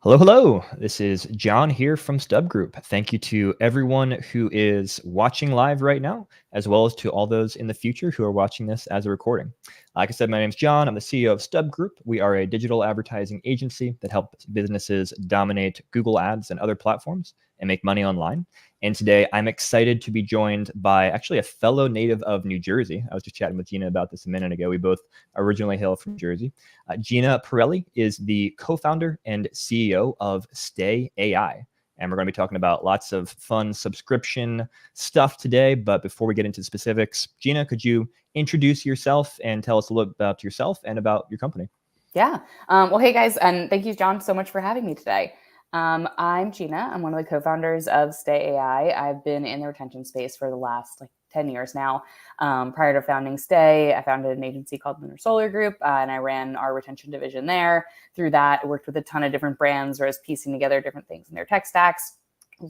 Hello, hello. This is John here from StubGroup. Thank you to everyone who is watching live right now, as well as to all those in the future who are watching this as a recording. Like I said, my name's John. I'm the CEO of StubGroup. We are a digital advertising agency that helps businesses dominate Google Ads and other platforms and make money online. And today I'm excited to be joined by actually a fellow native of New Jersey. I was just chatting with Gina about this a minute ago. We both originally hail from Jersey. Gina Perrelli is the co-founder and CEO of Stay.ai. And we're going to be talking about lots of fun subscription stuff today. But before we get into specifics, Gina, could you introduce yourself and tell us a little about yourself and about your company? Yeah. Well, hey guys, and thank you, John, so much for having me today. I'm Gina. I'm one of the co-founders of Stay.ai. I've been in the retention space for the last 10 years now. Prior to founding Stay, I founded an agency called Solar Group, and I ran our retention division there. Through that, I worked with a ton of different brands where I was piecing together different things in their tech stacks.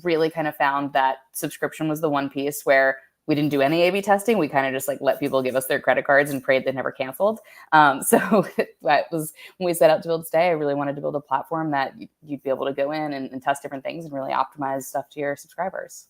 Really kind of found that subscription was the one piece where we didn't do any A/B testing. We kind of just let people give us their credit cards and prayed they never canceled. So that was when we set out to build Stay. I really wanted to build a platform that you'd be able to go in and test different things and really optimize stuff to your subscribers.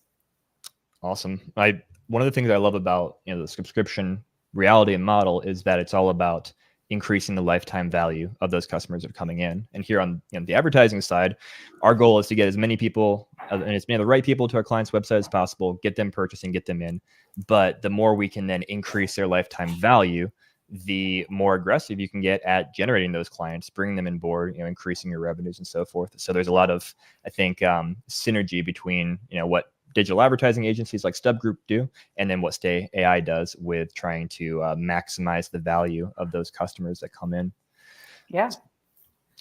Awesome. One of the things I love about the subscription reality and model is that it's all about increasing the lifetime value of those customers that are coming in. And here on the advertising side, our goal is to get as many people and as many of the right people to our clients' website as possible, get them purchasing, get them in. But the more we can then increase their lifetime value, the more aggressive you can get at generating those clients, bringing them in board, increasing your revenues and so forth. So there's a lot of, I think, synergy between what digital advertising agencies like StubGroup do, and then what Stay.ai does with trying to maximize the value of those customers that come in. Yeah.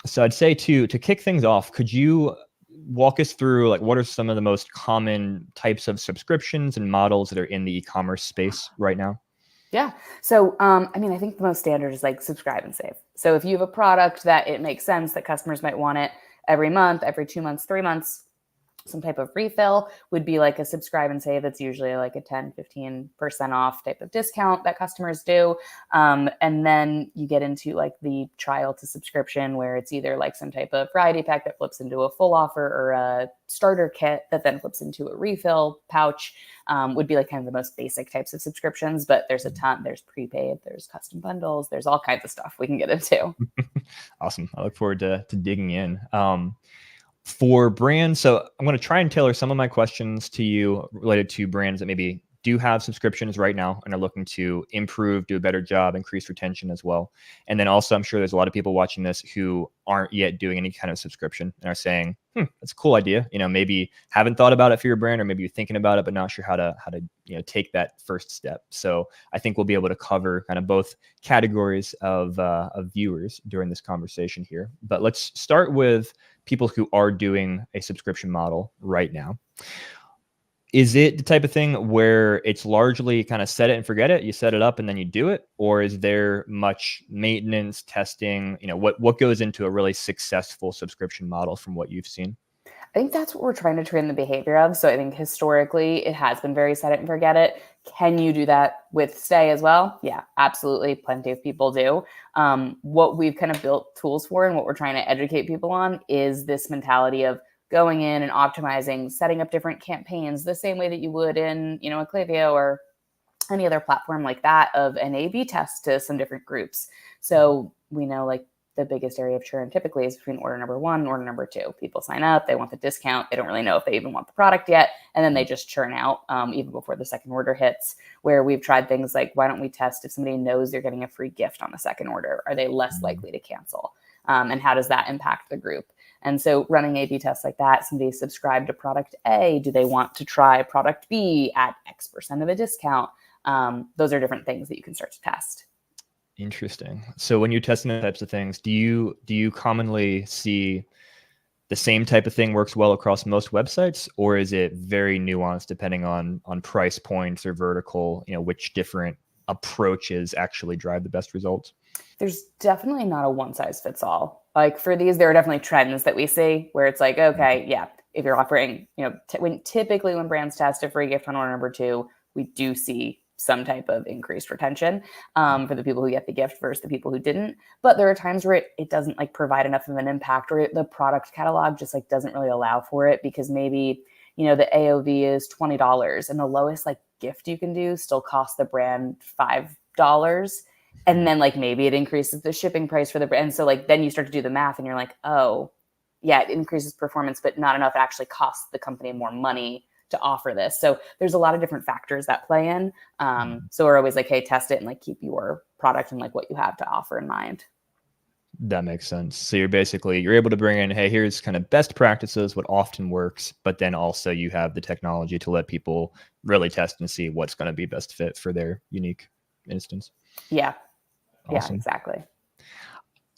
So I'd say to kick things off, could you walk us through what are some of the most common types of subscriptions and models that are in the e-commerce space right now? Yeah. So, I think the most standard is subscribe and save. So if you have a product that it makes sense that customers might want it every month, every 2 months, 3 months, some type of refill would be a subscribe and save. That's usually a 10-15% off type of discount that customers do. And then you get into the trial to subscription, where it's either some type of variety pack that flips into a full offer, or a starter kit that then flips into a refill pouch. Would be kind of the most basic types of subscriptions, but there's a ton. There's prepaid, there's custom bundles, there's all kinds of stuff we can get into. Awesome. I look forward to digging in. For brands, so I'm going to try and tailor some of my questions to you related to brands that maybe do have subscriptions right now and are looking to improve, do a better job, increase retention as well. And then also, I'm sure there's a lot of people watching this who aren't yet doing any kind of subscription and are saying, that's a cool idea. Maybe haven't thought about it for your brand, or maybe you're thinking about it, but not sure how to take that first step. So I think we'll be able to cover kind of both categories of viewers during this conversation here. But let's start with people who are doing a subscription model right now. Is it the type of thing where it's largely kind of set it and forget it? You set it up and then you do it? Or is there much maintenance, testing? What goes into a really successful subscription model from what you've seen? I think that's what we're trying to train the behavior of. So I think historically it has been very set it and forget it. Can you do that with Stay as well? Yeah, absolutely. Plenty of people do. What we've kind of built tools for and what we're trying to educate people on is this mentality of going in and optimizing, setting up different campaigns the same way that you would in, a Klaviyo or any other platform like that, of an A/B test to some different groups. So we know the biggest area of churn typically is between order number 1 and order number 2. People sign up, they want the discount, they don't really know if they even want the product yet, and then they just churn out even before the second order hits, where we've tried things like, why don't we test if somebody knows they're getting a free gift on the second order? Are they less likely to cancel? And how does that impact the group? And so running A/B tests like that, somebody subscribed to product A, do they want to try product B at X% of a discount? Those are different things that you can start to test. Interesting. So when you're testing those types of things, do you commonly see the same type of thing works well across most websites, or is it very nuanced depending on price points or vertical, which different approaches actually drive the best results? There's definitely not a one size fits all. For these, there are definitely trends that we see where it's okay, yeah, if you're offering, typically when brands test a free gift on order number 2, we do see some type of increased retention for the people who get the gift versus the people who didn't. But there are times where it doesn't like provide enough of an impact, or the product catalog just like doesn't really allow for it, because maybe, you know, the AOV is $20 and the lowest like gift you can do still costs the brand $5. And then like maybe it increases the shipping price for the brand. And so like then you start to do the math and you're like, oh yeah, it increases performance, but not enough. It actually costs the company more money to offer this. So there's a lot of different factors that play in. So we're always like, hey, test it and like keep your product and like what you have to offer in mind. That makes sense. So you're able to bring in, hey, here's kind of best practices, what often works, but then also you have the technology to let people really test and see what's going to be best fit for their unique instance. Yeah. Awesome. Yeah, exactly.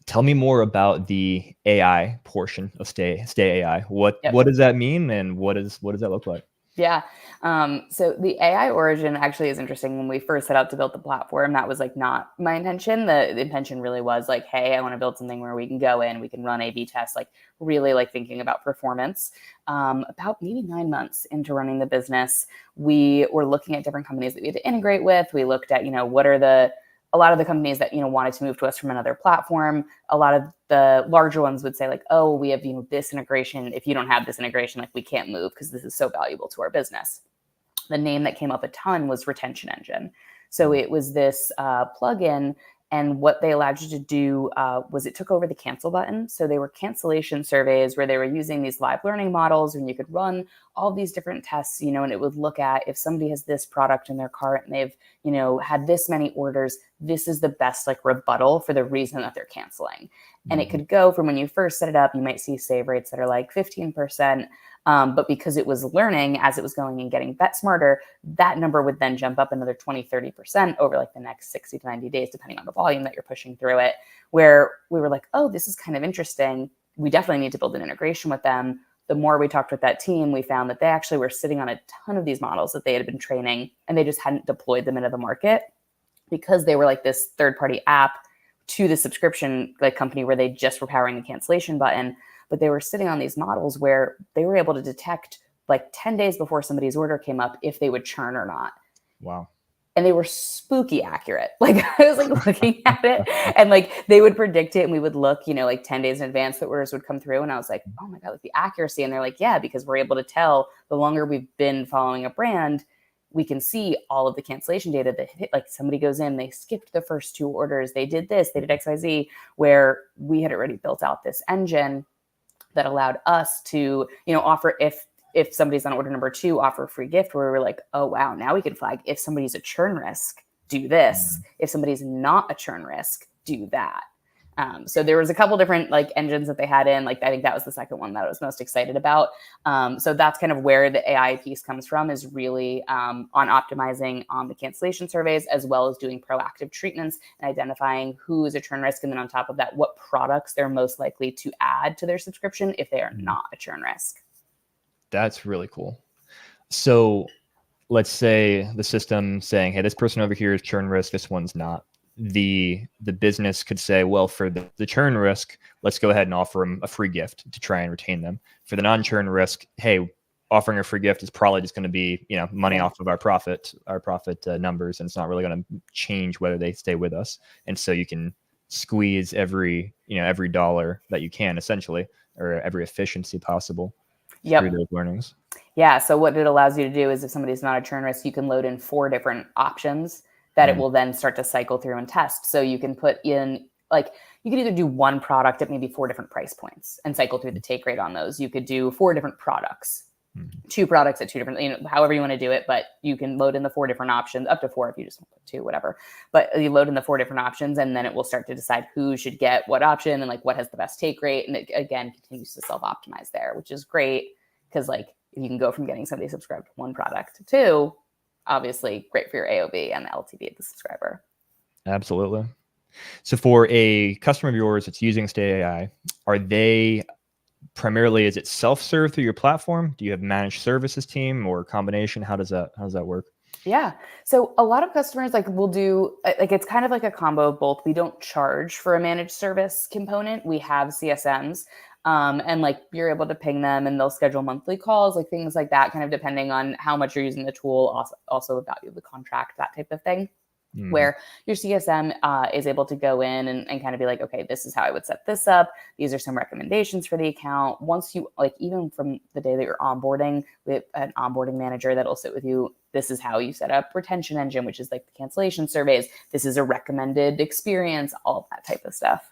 Tell me more about the AI portion of Stay.ai. What does that mean, and what does that look like? Yeah. So the AI origin actually is interesting. When we first set out to build the platform, that was like not my intention. The intention really was like, hey, I want to build something where we can go in, we can run A/B tests, like really like thinking about performance. About maybe 9 months into running the business, we were looking at different companies that we had to integrate with. We looked at, you know, what are a lot of the companies that, you know, wanted to move to us from another platform. A lot of the larger ones would say like, oh, we have, you know, this integration. If you don't have this integration, like we can't move because this is so valuable to our business. The name that came up a ton was Retention Engine. So it was this plugin, and what they allowed you to do was it took over the cancel button. So they were cancellation surveys where they were using these live learning models, and you could run all these different tests, you know, and it would look at if somebody has this product in their cart and they've, you know, had this many orders, this is the best like rebuttal for the reason that they're canceling. And it could go from when you first set it up, you might see save rates that are like 15%. But because it was learning as it was going and getting smarter, that number would then jump up another 20, 30% over like the next 60 to 90 days, depending on the volume that you're pushing through it, where we were like, oh, this is kind of interesting. We definitely need to build an integration with them. The more we talked with that team, we found that they actually were sitting on a ton of these models that they had been training, and they just hadn't deployed them into the market because they were like this third-party app to the subscription like company where they just were powering the cancellation button. But they were sitting on these models where they were able to detect like 10 days before somebody's order came up if they would churn or not. Wow. And they were spooky accurate. Like I was like looking at it, and like they would predict it, and we would look, you know, like 10 days in advance that orders would come through. And I was like, oh my God, like the accuracy. And they're like, yeah, because we're able to tell the longer we've been following a brand, we can see all of the cancellation data that hit, like somebody goes in, they skipped the first 2 orders, they did this, they did XYZ, where we had already built out this engine that allowed us to, you know, offer if somebody's on order number 2, offer a free gift, where we were like, oh, wow, now we can flag if somebody's a churn risk, do this. If somebody's not a churn risk, do that. So there was a couple different like engines that they had in, like, I think that was the second one that I was most excited about. So that's kind of where the AI piece comes from, is really on optimizing on the cancellation surveys, as well as doing proactive treatments and identifying who is a churn risk. And then on top of that, what products they're most likely to add to their subscription if they are not a churn risk. That's really cool. So let's say the system saying, hey, this person over here is churn risk, this one's not. The business could say, well, for the churn risk, let's go ahead and offer them a free gift to try and retain them. For the non-churn risk, hey, offering a free gift is probably just going to be, you know, money off of our profit numbers, and it's not really going to change whether they stay with us. And so you can squeeze every dollar that you can, essentially, or every efficiency possible through those learnings. Yeah. So what it allows you to do is if somebody's not a churn risk, you can load in 4 different options that it will then start to cycle through and test. So you can put in, like, you could either do one product at maybe 4 different price points and cycle through the take rate on those. You could do 4 different products, 2 products at 2 different, you know, however you want to do it, but you can load in the 4 different options, up to 4 if you just want to put 2, whatever. But you load in the 4 different options, and then it will start to decide who should get what option and like what has the best take rate. And it, again, continues to self-optimize there, which is great, because like you can go from getting somebody subscribed to 1 product to 2, obviously great for your AOV and the LTV of the subscriber. Absolutely. So for a customer of yours that's using Stay.ai, are they primarily, is it self-serve through your platform? Do you have a managed services team or a combination? How does that work? Yeah. So a lot of customers like will do, like, it's kind of like a combo of both. We don't charge for a managed service component. We have CSMs. And like you're able to ping them and they'll schedule monthly calls, like things like that, kind of depending on how much you're using the tool, also the value of the contract, that type of thing. Where your CSM is able to go in and kind of be like, okay, this is how I would set this up. These are some recommendations for the account. Once you, like, even from the day that you're onboarding, with an onboarding manager that'll sit with you, this is how you set up retention engine, which is like the cancellation surveys. This is a recommended experience, all of that type of stuff.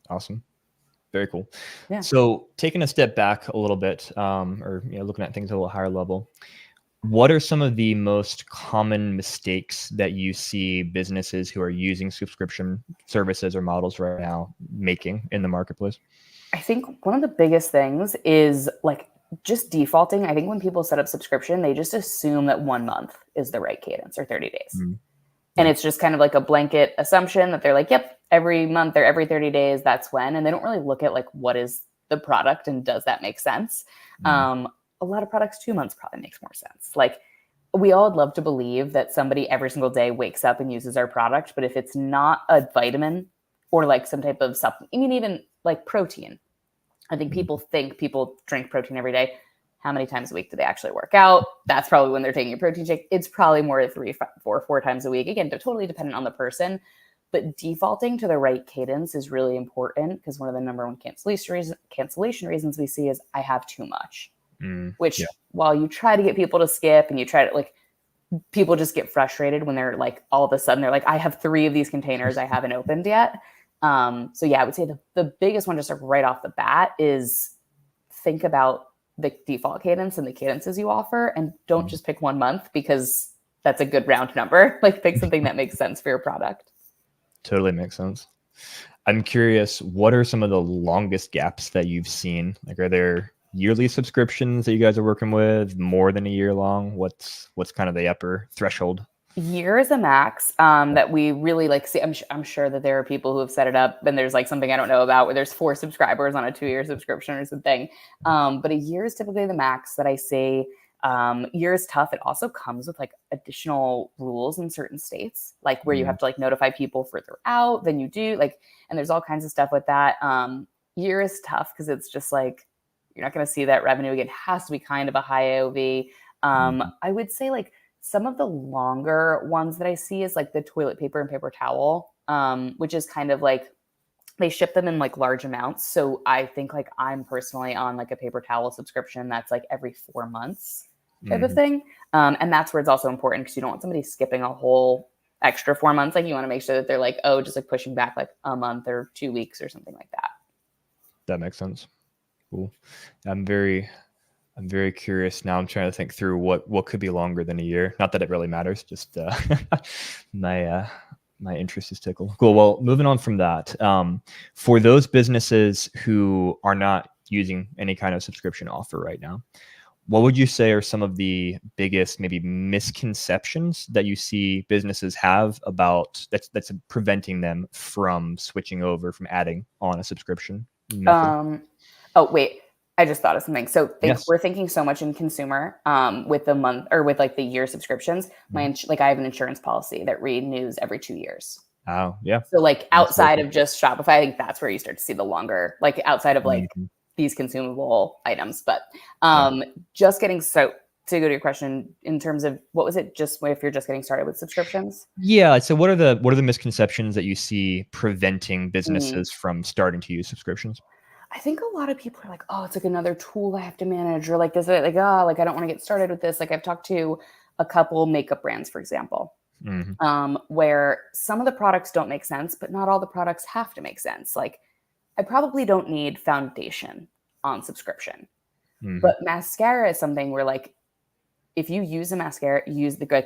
Awesome. Very cool. Yeah. So taking a step back a little bit, or looking at things at a little higher level, what are some of the most common mistakes that you see businesses who are using subscription services or models right now making in the marketplace? I think one of the biggest things is like just defaulting. I think when people set up subscription, they just assume that 1 month is the right cadence or 30 days. And it's just kind of like a blanket assumption that they're like, yep, every month or every 30 days, that's when. And they don't really look at like, what is the product and does that make sense? A lot of products, 2 months probably makes more sense. Like we all would love to believe that somebody every single day wakes up and uses our product. But if it's not a vitamin or like some type of supplement, I mean, even like protein, I think people think people drink protein every day. How many times a week do they actually work out? That's probably when they're taking a protein shake. It's probably more 3, 4 times a week. Again, totally dependent on the person. But defaulting to the right cadence is really important because one of the number one cancellation reasons we see is I have too much. Which while you try to get people to skip and you try to like, people just get frustrated when they're like, all of a sudden they're like, I have 3 of these containers I haven't opened yet. So yeah, I would say the biggest one just like right off the bat is think about the default cadence and the cadences you offer and don't just pick 1 month because that's a good round number. Like pick something that makes sense for your product. Totally makes sense. I'm curious, what are some of the longest gaps that you've seen? Like, are there yearly subscriptions that you guys are working with, more than a year long? What's kind of the upper threshold? Year is a max that we really like see. I'm sure that there are people who have set it up and there's like something I don't know about where there's 4 subscribers on a 2-year subscription or something. But a year is typically the max that I see. Year is tough. It also comes with like additional rules in certain states, like where you have to like notify people further out than you do. Like, and there's all kinds of stuff with that. Year is tough because it's just like, you're not going to see that revenue again. It has to be kind of a high AOV. I would say like some of the longer ones that I see is like the toilet paper and paper towel, which is kind of like they ship them in like large amounts. So I think like I'm personally on like a paper towel subscription that's like every 4 months type of thing. And that's where it's also important because you don't want somebody skipping a whole extra 4 months. Like you want to make sure that they're like, oh, just like pushing back like a month or 2 weeks or something like that. That makes sense. Cool. I'm very curious now. I'm trying to think through what could be longer than a year. Not that it really matters. Just my interest is tickled. Cool. Well, moving on from that, for those businesses who are not using any kind of subscription offer right now, what would you say are some of the biggest maybe misconceptions that you see businesses have about that's preventing them from switching over, from adding on a subscription method? Oh, wait. I just thought of something. So Yes. we're thinking so much in consumer with the month or with like the year subscriptions. Like I have an insurance policy that renews every 2 years. Oh, yeah. So like outside of just Shopify, I think that's where you start to see the longer, like outside of like these consumable items. But just getting to go to your question in terms of what was it? Just if you're just getting started with subscriptions? Yeah. So what are the misconceptions that you see preventing businesses from starting to use subscriptions? I think a lot of people are like, oh, it's like another tool I have to manage, or like this, like, oh, like I don't want to get started with this. Like I've talked to a couple makeup brands, for example, where some of the products don't make sense, but not all the products have to make sense. Like I probably don't need foundation on subscription, but mascara is something where like, if you use a mascara,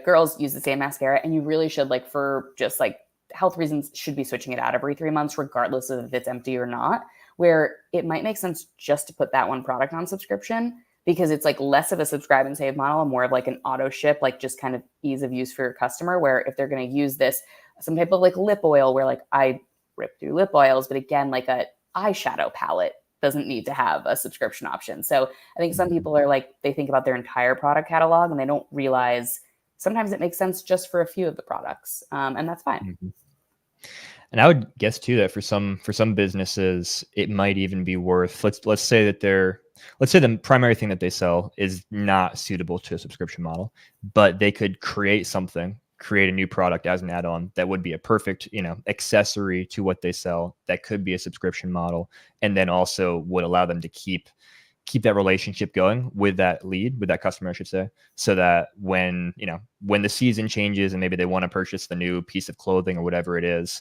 girls use the same mascara, and you really should, like, for just like health reasons, should be switching it out every 3 months, regardless of if it's empty or not, where it might make sense just to put that one product on subscription because it's like less of a subscribe and save model and more of like an auto ship, like just kind of ease of use for your customer, where if they're going to use this, some type of like lip oil, where like I rip through lip oils, but again, like a eyeshadow palette doesn't need to have a subscription option. So I think some people are like, they think about their entire product catalog and they don't realize sometimes it makes sense just for a few of the products. And that's fine. And I would guess too that for some businesses, it might even be worth, let's say that let's say the primary thing that they sell is not suitable to a subscription model, but they could create a new product as an add-on that would be a perfect, accessory to what they sell that could be a subscription model, and then also would allow them to keep that relationship going with that lead, with that customer, I should say, so that when the season changes and maybe they want to purchase the new piece of clothing or whatever it is,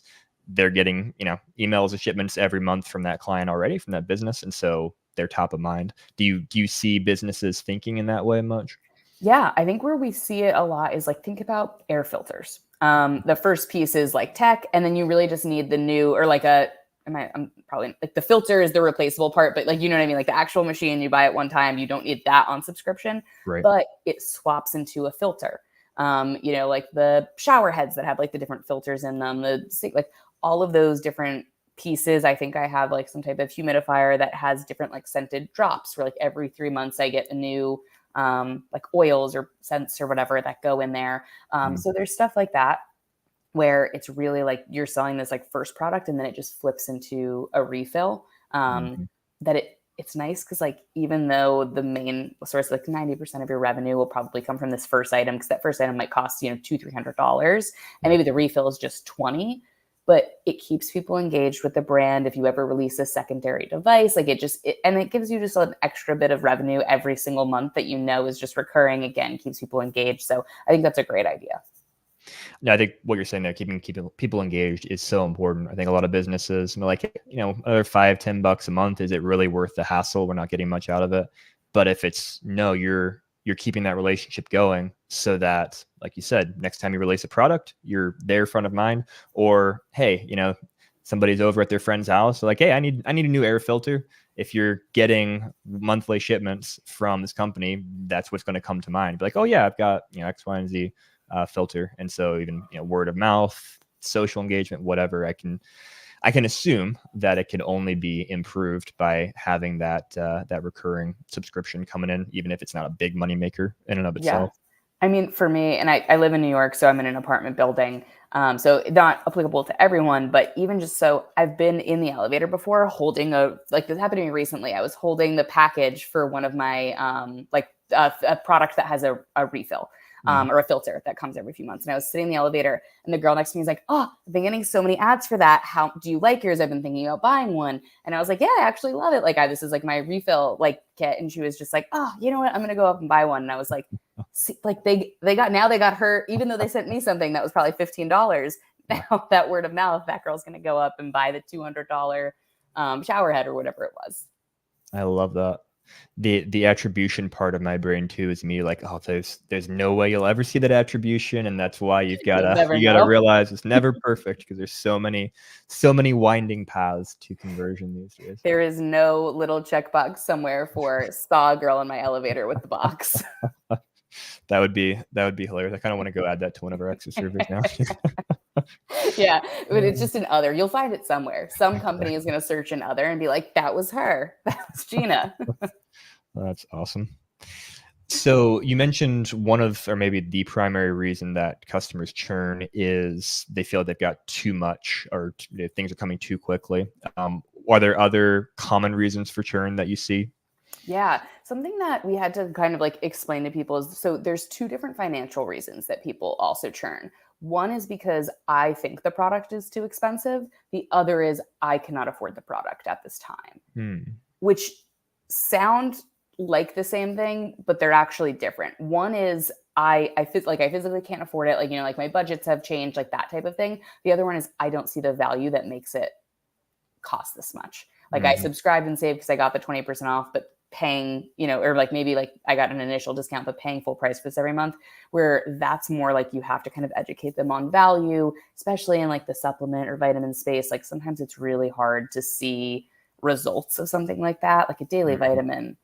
they're getting, emails and shipments every month from that client already, from that business. And so they're top of mind. Do you see businesses thinking in that way much? Yeah, I think where we see it a lot is like, think about air filters. The first piece is like tech, and then you really just need the new, or like I'm probably like, the filter is the replaceable part, but like, you know what I mean? Like the actual machine, you buy it one time, you don't need that on subscription, Right. but it swaps into a filter. Like the shower heads that have like the different filters in them, like all of those different pieces. I think I have like some type of humidifier that has different like scented drops, where like every 3 months I get a new like oils or scents or whatever that go in there. So there's stuff like that where it's really like you're selling this like first product and then it just flips into a refill. Mm-hmm. That it's nice because like, even though the main source, like 90% of your revenue will probably come from this first item, because that first item might cost, $200-$300, and maybe the refill is just 20, but it keeps people engaged with the brand. If you ever release a secondary device, like and it gives you just an extra bit of revenue every single month that is just recurring, again, keeps people engaged. So I think that's a great idea. No, I think what you're saying there, keeping people engaged, is so important. I think a lot of businesses are like, another $5-10 a month, is it really worth the hassle? We're not getting much out of it. But if it's no, you're keeping that relationship going, so that, like you said, next time you release a product, you're there front of mind. Or hey, somebody's over at their friend's house, like, hey, I need a new air filter. If you're getting monthly shipments from this company, that's what's going to come to mind. Be like, oh yeah, I've got X, Y, and Z filter. And so even word of mouth, social engagement, whatever, I can assume that it can only be improved by having that recurring subscription coming in, even if it's not a big money maker in and of Yeah. itself. I mean, for me, and I live in New York, so I'm in an apartment building. So not applicable to everyone, but even just so, I've been in the elevator before holding this happened to me recently. I was holding the package for one of my, a product that has a refill. Or a filter that comes every few months. And I was sitting in the elevator, and the girl next to me was like, "Oh, I've been getting so many ads for that. How do you like yours? I've been thinking about buying one." And I was like, "Yeah, I actually love it. Like, this is like my refill kit." And she was just like, "Oh, you know what? I'm going to go up and buy one." And I was like, see, like they got her, even though they sent me something that was probably $15. Now that word of mouth, that girl's going to go up and buy the $200 shower head or whatever it was. I love that. The attribution part of my brain too is me like, oh, there's no way you'll ever see that attribution, and that's why you've got You'll never you got to know. realize it's never perfect, because there's so many winding paths to conversion these days. There is no little checkbox somewhere for saw a girl in my elevator with the box. That would be hilarious. I kind of want to go add that to one of our Exit servers now. Yeah, but it's just an other. You'll find it somewhere. Some company is going to search an other and be like, "That was her. That was Gina." That's awesome. So you mentioned one of, or maybe the primary reason that customers churn is they feel they've got too much, or things are coming too quickly. Are there other common reasons for churn that you see? Yeah, something that we had to kind of like explain to people is, so there's two different financial reasons that people also churn. One is because I think the product is too expensive. The other is I cannot afford the product at this time, which sound like the same thing, but they're actually different. One is I physically can't afford it. Like my budgets have changed, like that type of thing. The other one is I don't see the value that makes it cost this much. Like I subscribed and saved because I got the 20% off, but paying, or like maybe like I got an initial discount, but paying full price for this every month, where that's more like you have to kind of educate them on value, especially in like the supplement or vitamin space. Like sometimes it's really hard to see results of something like that. Like a daily vitamin,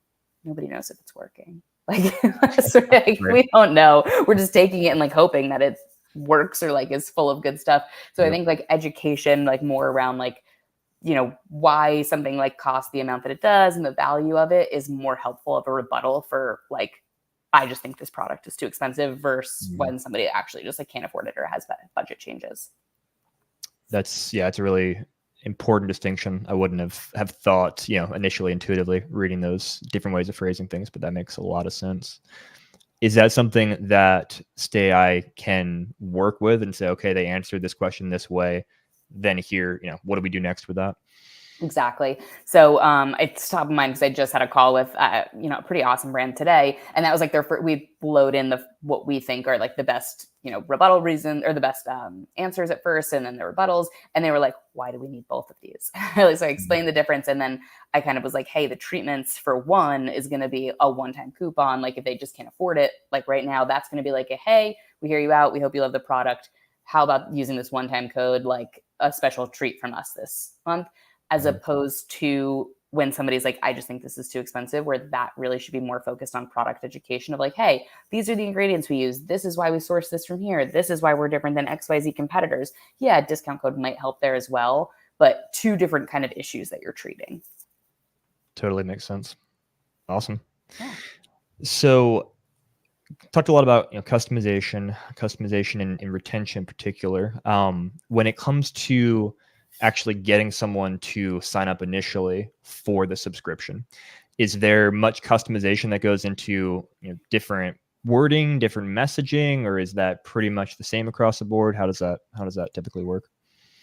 nobody knows if it's working. Like, we don't know. We're just taking it and like hoping that it works or like is full of good stuff. So I think like education, like more around like, why something like costs the amount that it does and the value of it is more helpful of a rebuttal for like, I just think this product is too expensive, versus when somebody actually just like can't afford it or has budget changes. It's a really important distinction. I wouldn't have thought, initially intuitively reading those different ways of phrasing things, but that makes a lot of sense. Is that something that Stay.ai can work with and say, okay, they answered this question this way, then here, what do we do next with that? Exactly. So it's top of mind because I just had a call with a pretty awesome brand today, and that was like we load in what we think are like the best rebuttal reason or the best answers at first, and then the rebuttals, and they were like, "Why do we need both of these?" So I explained the difference, and then I kind of was like, "Hey, the treatments for one is going to be a one-time coupon. Like if they just can't afford it, like right now, that's going to be like a hey, we hear you out. We hope you love the product. How about using this one-time code like a special treat from us this month?" As opposed to when somebody's like, I just think this is too expensive, where that really should be more focused on product education of like, hey, these are the ingredients we use. This is why we source this from here. This is why we're different than XYZ competitors. Yeah, a discount code might help there as well, but two different kind of issues that you're treating. Totally makes sense. Awesome. Yeah. So talked a lot about customization and retention in particular. When it comes to actually getting someone to sign up initially for the subscription, is there much customization that goes into different wording, different messaging, or is that pretty much the same across the board? How does that typically work?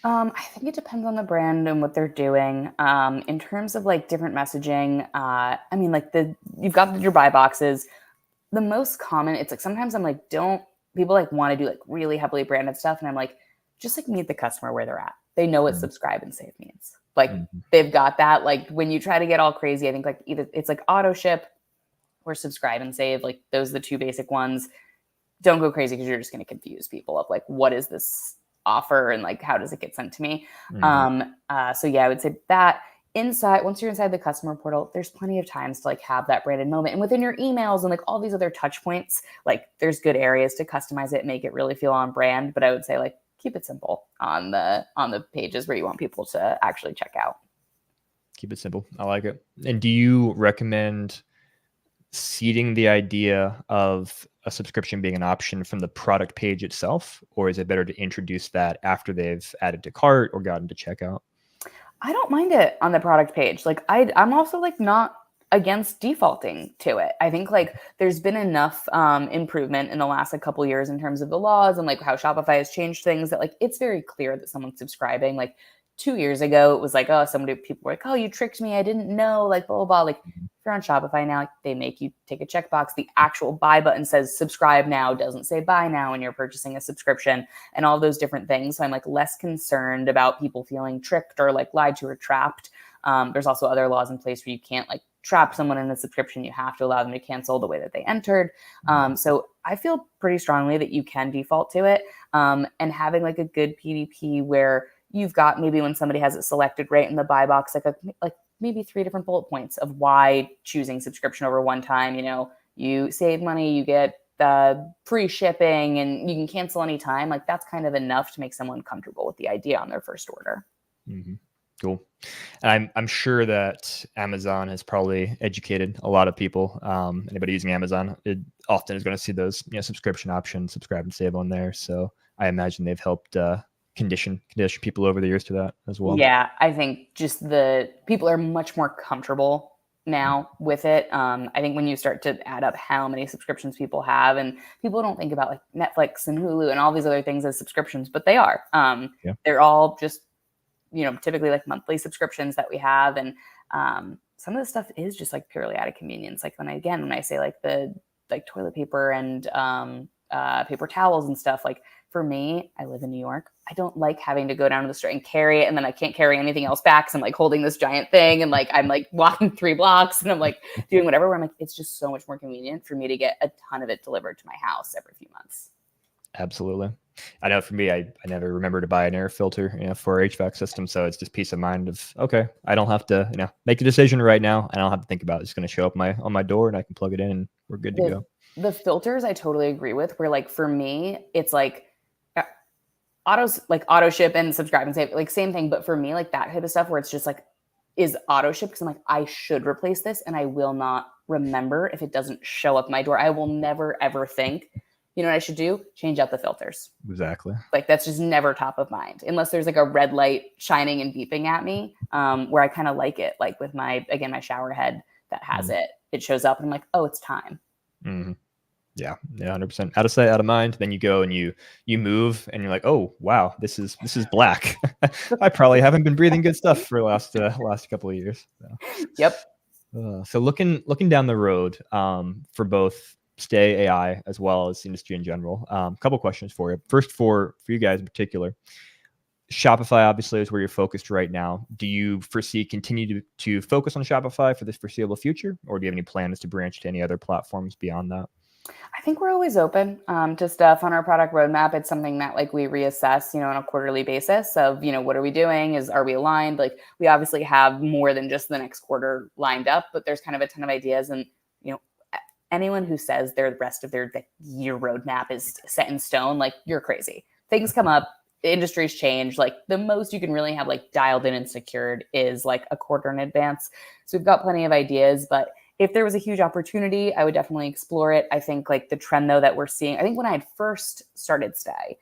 I think it depends on the brand and what they're doing. In terms of like different messaging, I mean, like you've got your buy boxes. The most common, it's like sometimes I'm like, don't people like want to do like really heavily branded stuff, and I'm like, just like meet the customer where they're at. They know what subscribe and save means. Like they've got that. Like when you try to get all crazy, I think like either it's like auto ship or subscribe and save. Like those are the two basic ones. Don't go crazy because you're just going to confuse people of like, what is this offer and like how does it get sent to me? So yeah, I would say that. Once you're inside the customer portal, there's plenty of times to like have that branded moment, and within your emails and like all these other touch points, like there's good areas to customize it, make it really feel on brand. But I would say like keep it simple on the pages where you want people to actually check out. Keep it simple. I like it. And do you recommend seeding the idea of a subscription being an option from the product page itself, or is it better to introduce that after they've added to cart or gotten to checkout? I don't mind it on the product page. Like I'm also like not against defaulting to it. I think like there's been enough improvement in the last like couple years in terms of the laws and like how Shopify has changed things that like it's very clear that someone's subscribing. Like 2 years ago, it was like, oh, people were like, oh, you tricked me. I didn't know, like blah, blah, blah. Like if you're on Shopify now, like, they make you take a checkbox. The actual buy button says subscribe now, doesn't say buy now when you're purchasing a subscription, and all those different things. So I'm like less concerned about people feeling tricked or like lied to or trapped. There's also other laws in place where you can't like trap someone in a subscription. You have to allow them to cancel the way that they entered. So I feel pretty strongly that you can default to it, and having like a good PDP where you've got maybe when somebody has it selected right in the buy box, like maybe 3 different bullet points of why choosing subscription over one time. You save money, you get free shipping, and you can cancel anytime. Like that's kind of enough to make someone comfortable with the idea on their first order. Cool. I'm sure that Amazon has probably educated a lot of people. Anybody using Amazon, it often is going to see those subscription options, subscribe and save on there. So I imagine they've helped condition people over the years to that as well. Yeah, I think just the people are much more comfortable now with it. I think when you start to add up how many subscriptions people have, and people don't think about like Netflix and Hulu and all these other things as subscriptions, but they are. They're all just typically like monthly subscriptions that we have, and some of the stuff is just like purely out of convenience. Like when I say like the toilet paper and paper towels and stuff, like for me, I live in New York. I don't like having to go down to the store and carry it, and then I can't carry anything else back because I'm like holding this giant thing, and like I'm like walking 3 blocks, and I'm like doing whatever. Where I'm like, it's just so much more convenient for me to get a ton of it delivered to my house every few months. Absolutely. I know for me, I never remember to buy an air filter for our HVAC system. So it's just peace of mind of, okay, I don't have to, make a decision right now. I don't have to think about it. It's going to show up on my door and I can plug it in and we're good to go. The filters I totally agree with, where like for me, it's like auto ship and subscribe and save, like same thing. But for me, like that type of stuff where it's just like, is auto ship, because I'm like, I should replace this and I will not remember if it doesn't show up my door. I will never, ever think You know what I should do? Change out the filters. Exactly. Like that's just never top of mind unless there's like a red light shining and beeping at me, where I kind of like it. Like with my shower head that has it shows up and I'm like, oh, it's time. Mm-hmm. Yeah, 100%. Out of sight, out of mind. Then you go and you move, and you're like, oh wow, this is black. I probably haven't been breathing good stuff for the last couple of years. So. Yep. So looking down the road, for both Stay.ai as well as industry in general, a couple questions for you. First, for you guys in particular, Shopify obviously is where you're focused right now. Do you foresee continue to focus on Shopify for the foreseeable future, or do you have any plans to branch to any other platforms beyond that? I think we're always open to stuff on our product roadmap. It's something that like we reassess, on a quarterly basis of, what are we doing? Are we aligned? Like we obviously have more than just the next quarter lined up, but there's kind of a ton of ideas. And, anyone who says the rest of their year roadmap is set in stone, like you're crazy. Things come up, industries change. Like the most you can really have like dialed in and secured is like a quarter in advance. So we've got plenty of ideas, but if there was a huge opportunity, I would definitely explore it. I think like the trend though that we're seeing, I think when I had first started Stay,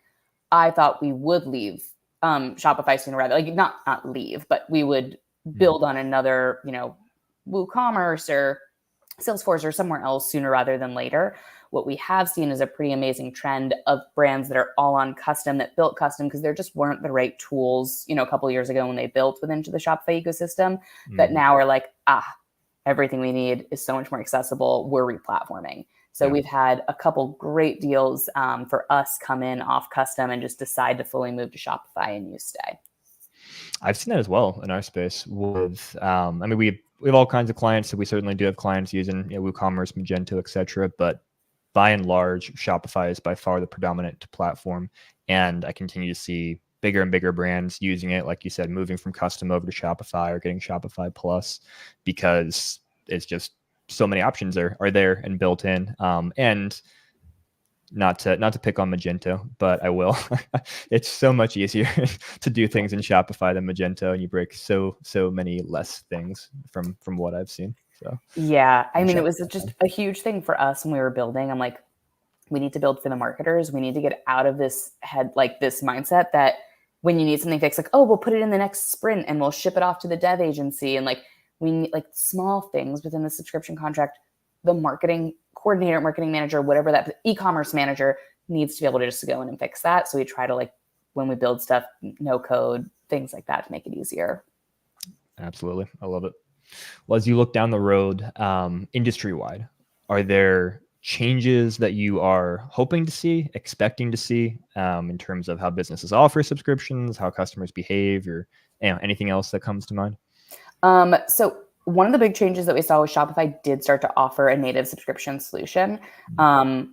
I thought we would leave Shopify sooner rather, like not leave, but we would build on another, WooCommerce or Salesforce or somewhere else sooner rather than later. What we have seen is a pretty amazing trend of brands that are all on custom, that built custom because there just weren't the right tools, a couple of years ago when they built within the Shopify ecosystem, that now are like, everything we need is so much more accessible. We're replatforming. So we've had a couple great deals for us come in off custom and just decide to fully move to Shopify and use Stay. I've seen that as well in our space with, we have all kinds of clients. So we certainly do have clients using WooCommerce, Magento, etc. But by and large, Shopify is by far the predominant platform. And I continue to see bigger and bigger brands using it, like you said, moving from custom over to Shopify or getting Shopify Plus, because it's just so many options are there and built in. And not to pick on Magento, but I will. It's so much easier to do things in Shopify than Magento, and you break so many less things from what I've seen. So yeah, I mean, it was just a huge thing for us when we were building. I'm like, we need to build for the marketers. We need to get out of this this mindset that when you need something fixed, like, oh, we'll put it in the next sprint and we'll ship it off to the dev agency. And like, we need like small things within the subscription contract. The marketing coordinator, marketing manager, whatever that e-commerce manager needs to be able to just go in and fix that. So we try to like, when we build stuff, no code, things like that to make it easier. Absolutely. I love it. Well, as you look down the road, industry-wide, are there changes that you are hoping to see, expecting to see, in terms of how businesses offer subscriptions, how customers behave, or anything else that comes to mind? So one of the big changes that we saw was Shopify did start to offer a native subscription solution,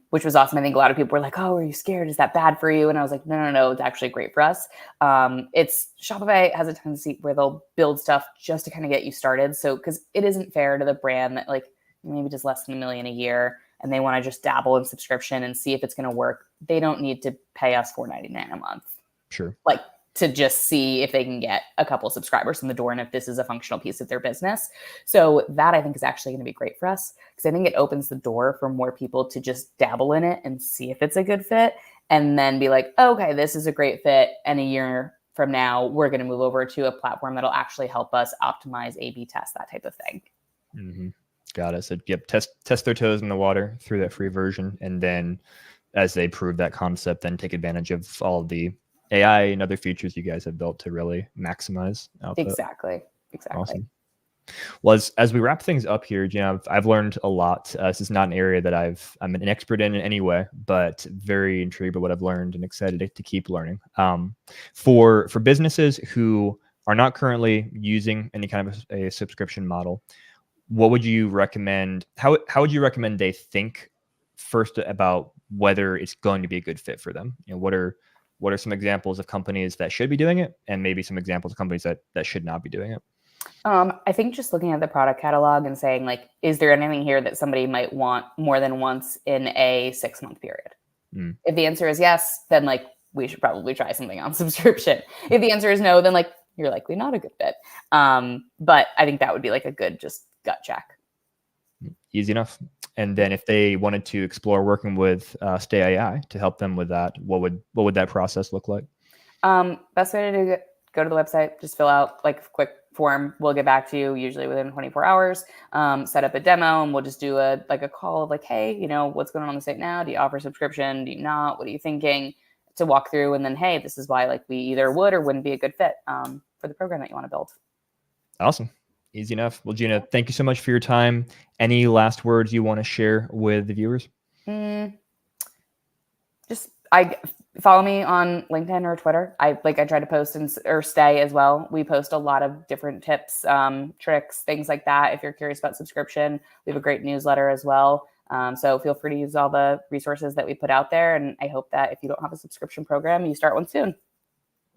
which was awesome. I think a lot of people were like, oh, are you scared? Is that bad for you? And I was like, no, it's actually great for us. Shopify has a tendency where they'll build stuff just to kind of get you started. So, because it isn't fair to the brand that like maybe just less than $1 million a year and they want to just dabble in subscription and see if it's going to work. They don't need to pay us $4.99 a month. Sure. Like, to just see if they can get a couple subscribers in the door and if this is a functional piece of their business. So that I think is actually going to be great for us because I think it opens the door for more people to just dabble in it and see if it's a good fit and then be like, oh, okay, this is a great fit. And a year from now, we're going to move over to a platform that'll actually help us optimize A/B test, that type of thing. Mm-hmm. Got it. So yep, test their toes in the water through that free version. And then as they prove that concept, then take advantage of all of the AI and other features you guys have built to really maximize output. Exactly. Awesome. Well, as we wrap things up here, Gina, I've learned a lot. This is not an area that I'm an expert in any way, but very intrigued by what I've learned and excited to keep learning. For businesses who are not currently using any kind of a subscription model, what would you recommend? How would you recommend they think first about whether it's going to be a good fit for them? What are some examples of companies that should be doing it, and maybe some examples of companies that should not be doing it? I think just looking at the product catalog and saying, like, is there anything here that somebody might want more than once in a 6-month period? If the answer is yes, then like we should probably try something on subscription. If the answer is no, then like you're likely not a good fit. But I think that would be like a good just gut check. Easy enough. And then if they wanted to explore working with Stay.ai to help them with that, what would that process look like? Best way to do it, go to the website, just fill out like a quick form. We'll get back to you usually within 24 hours. Set up a demo, and we'll just do a call of like, hey, what's going on the site now? Do you offer subscription? Do you not? What are you thinking? To walk through, and then, hey, this is why like we either would or wouldn't be a good fit for the program that you want to build. Awesome. Easy enough. Well, Gina, thank you so much for your time. Any last words you want to share with the viewers? Just follow me on LinkedIn or Twitter. I try to post or Stay as well. We post a lot of different tips, tricks, things like that. If you're curious about subscription, we have a great newsletter as well. So feel free to use all the resources that we put out there. And I hope that if you don't have a subscription program, you start one soon.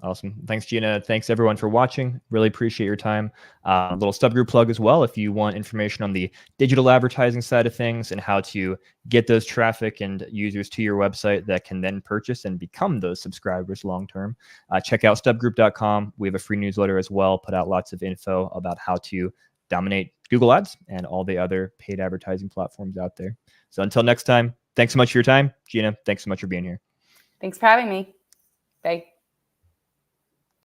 Awesome. Thanks, Gina. Thanks, everyone, for watching. Really appreciate your time. A little StubGroup plug as well. If you want information on the digital advertising side of things and how to get those traffic and users to your website that can then purchase and become those subscribers long-term, check out StubGroup.com. We have a free newsletter as well, put out lots of info about how to dominate Google Ads and all the other paid advertising platforms out there. So until next time, thanks so much for your time. Gina, thanks so much for being here. Thanks for having me. Bye.